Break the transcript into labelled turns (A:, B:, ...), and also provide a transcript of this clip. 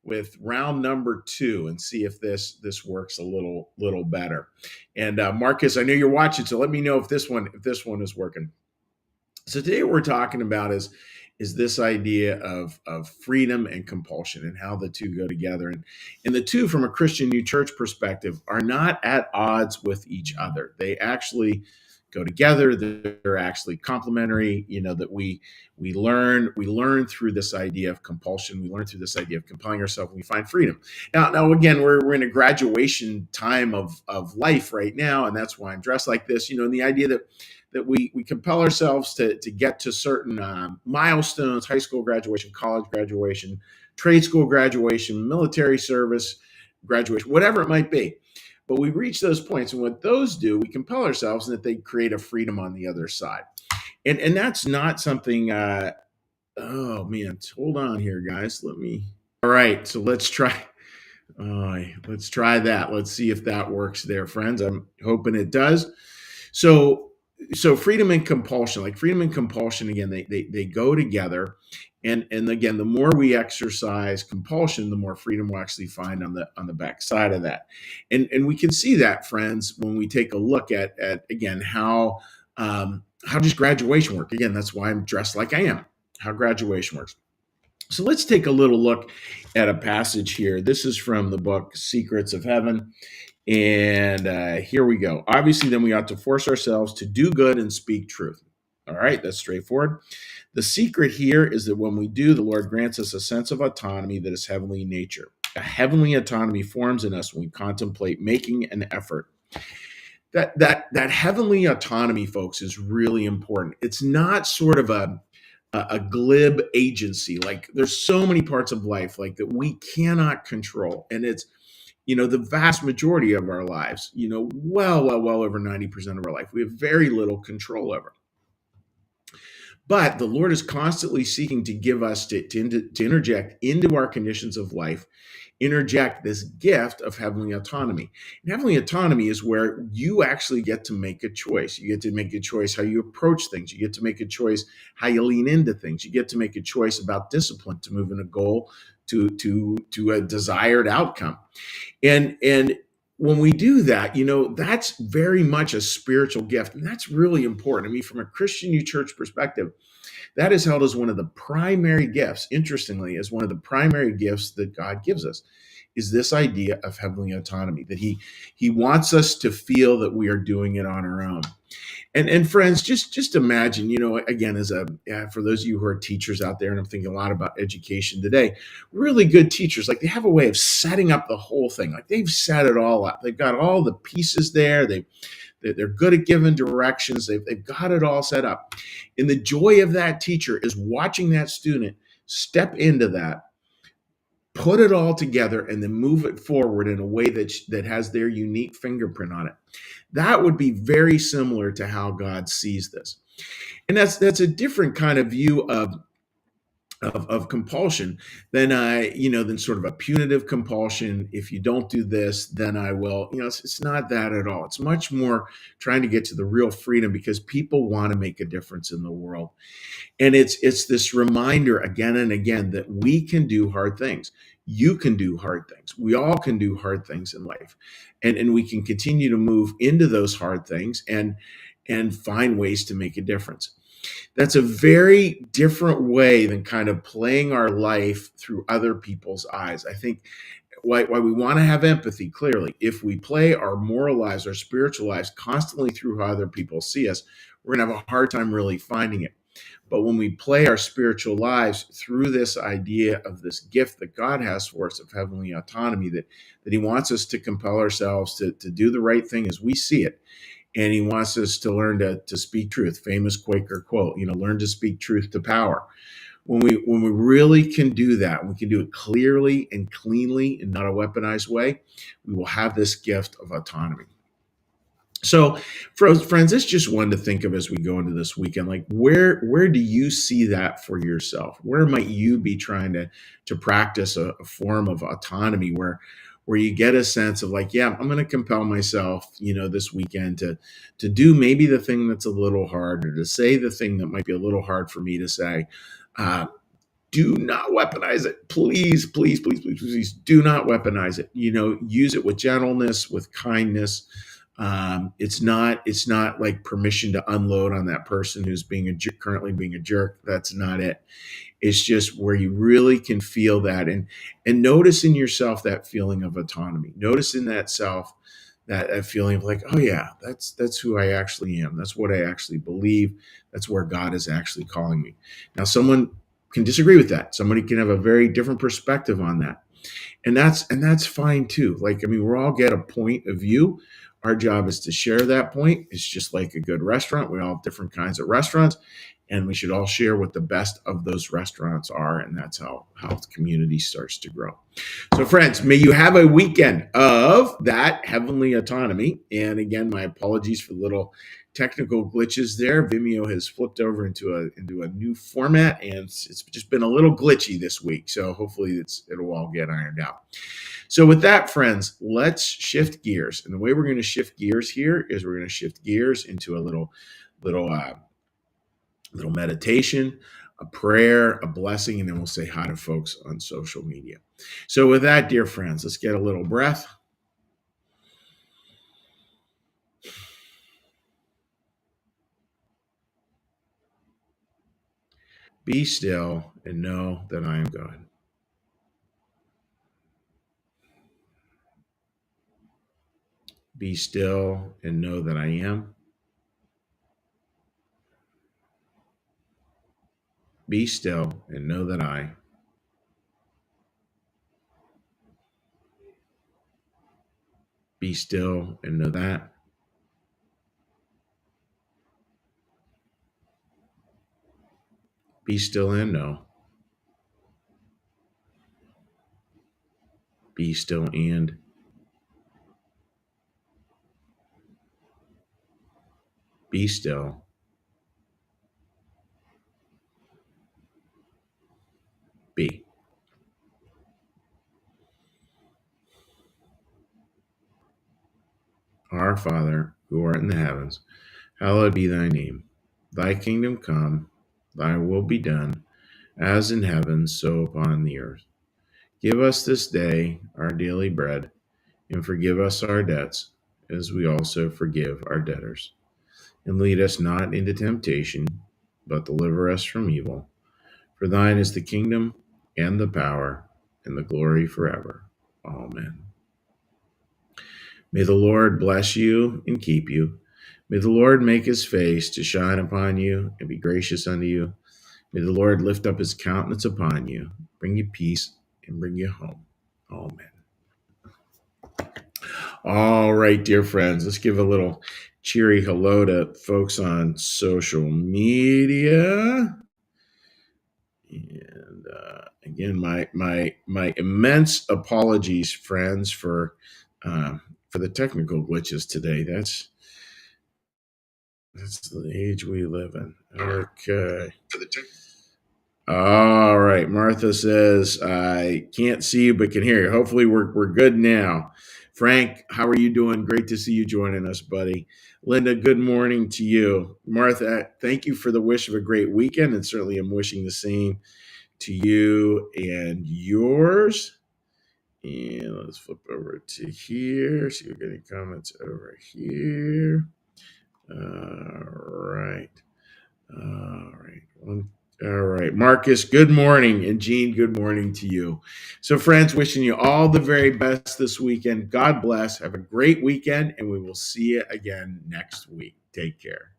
A: with round number 2 and see if this works a little better. And Marcus, I know you're watching, so let me know if this one is working. So today what we're talking about is this idea of freedom and compulsion and how the two go together. And the two, from a Christian New Church perspective, are not at odds with each other. They actually go together. They're actually complementary. That we learn through this idea of compulsion. We learn through this idea of compelling ourselves, and we find freedom. Now again, we're in a graduation time of life right now, and that's why I'm dressed like this. And the idea that we compel ourselves to get to certain milestones: high school graduation, college graduation, trade school graduation, military service graduation, whatever it might be. But we reach those points, and what those do, we compel ourselves, and that they create a freedom on the other side. And that's not something. Oh man, hold on here, guys. All right, so let's try. Let's try that. Let's see if that works there, friends. I'm hoping it does. So freedom and compulsion, again, they go together. And again, the more we exercise compulsion, the more freedom we'll actually find on the back side of that. And we can see that, friends, when we take a look at again how does graduation work? Again, that's why I'm dressed like I am. How graduation works. So let's take a little look at a passage here. This is from the book Secrets of Heaven. And here we go. Obviously, then we ought to force ourselves to do good and speak truth. All right, that's straightforward. The secret here is that when we do, the Lord grants us a sense of autonomy that is heavenly in nature. A heavenly autonomy forms in us when we contemplate making an effort. That heavenly autonomy, folks, is really important. It's not sort of a glib agency. Like, there's so many parts of life like that we cannot control, and it's the vast majority of our lives, well over 90% of our life, we have very little control over. But the Lord is constantly seeking to give us, to interject into our conditions of life, interject this gift of heavenly autonomy. And heavenly autonomy is where you actually get to make a choice. You get to make a choice how you approach things. You get to make a choice how you lean into things. You get to make a choice about discipline to move in a goal to a desired outcome. And when we do that, that's very much a spiritual gift. And that's really important. I mean, from a Christian New Church perspective, that is held as one of the primary gifts, interestingly, as one of the primary gifts that God gives us, is this idea of heavenly autonomy, that he wants us to feel that we are doing it on our own. And friends, just imagine, again, for those of you who are teachers out there, and I'm thinking a lot about education today, really good teachers, like, they have a way of setting up the whole thing. Like, they've set it all up. They've got all the pieces there. They're good at giving directions. They've got it all set up. And the joy of that teacher is watching that student step into that, put it all together, and then move it forward in a way that has their unique fingerprint on it. That would be very similar to how God sees this. And that's a different kind of view of compulsion than sort of a punitive compulsion. If you don't do this, then I will. It's not that at all. It's much more trying to get to the real freedom, because people want to make a difference in the world. And it's this reminder again and again that we can do hard things. You can do hard things. We all can do hard things in life. And we can continue to move into those hard things and find ways to make a difference. That's a very different way than kind of playing our life through other people's eyes. I think why we want to have empathy, clearly. If we play our moral lives, our spiritual lives constantly through how other people see us, we're going to have a hard time really finding it. But when we play our spiritual lives through this idea of this gift that God has for us of heavenly autonomy, that he wants us to compel ourselves to do the right thing as we see it. And he wants us to learn to speak truth. Famous Quaker quote, learn to speak truth to power. When we really can do that, we can do it clearly and cleanly and not a weaponized way, we will have this gift of autonomy. So, friends, it's just one to think of as we go into this weekend. Like, where do you see that for yourself? Where might you be trying to practice a form of autonomy where you get a sense of like, yeah, I'm going to compel myself, this weekend to do maybe the thing that's a little hard, or to say the thing that might be a little hard for me to say, Do not weaponize it. Please, please, please, please, please do not weaponize it. Use it with gentleness, with kindness. It's not like permission to unload on that person who's currently being a jerk. That's not it. It's just where you really can feel that, and notice in yourself that feeling of autonomy. Notice in that self that feeling of like, oh yeah, that's who I actually am. That's what I actually believe. That's where God is actually calling me. Now, someone can disagree with that. Somebody can have a very different perspective on that, and that's fine too. Like, I mean, we all get a point of view. Our job is to share that point. It's just like a good restaurant. We all have different kinds of restaurants, and we should all share what the best of those restaurants are, and that's how the community starts to grow. So, friends, may you have a weekend of that heavenly autonomy. And again, my apologies for the little technical glitches there. Vimeo has flipped over into a new format, and it's just been a little glitchy this week. So hopefully it'll all get ironed out. So with that, friends, let's shift gears. And the way we're going to shift gears here is we're going to shift gears into a little meditation, a prayer, a blessing, and then we'll say hi to folks on social media. So with that, dear friends, let's get a little breath. Be still and know that I am God. Be still and know that I am. Be still and know that I. Be still and know that. Be still and know. Be still and. Be still. Be. Our Father, who art in the heavens, hallowed be thy name. Thy kingdom come, thy will be done, as in heaven, so upon the earth. Give us this day our daily bread, and forgive us our debts, as we also forgive our debtors. And lead us not into temptation, but deliver us from evil. For thine is the kingdom, and the power, and the glory forever. Amen. May the Lord bless you and keep you. May the Lord make his face to shine upon you and be gracious unto you. May the Lord lift up his countenance upon you, bring you peace, and bring you home. Amen. All right, dear friends, let's give a little cheery hello to folks on social media. And again, my immense apologies, friends, for the technical glitches today. That's the age we live in. Okay. All right. Martha says, I can't see you, but can hear you. Hopefully we're good now. Frank, how are you doing? Great to see you joining us, buddy. Linda, good morning to you. Martha, thank you for the wish of a great weekend, and certainly I'm wishing the same to you and yours. And let's flip over to here. See, we're getting comments over here. All right. All right. All right. Marcus, good morning. And Jean, good morning to you. So, friends, wishing you all the very best this weekend. God bless. Have a great weekend, and we will see you again next week. Take care.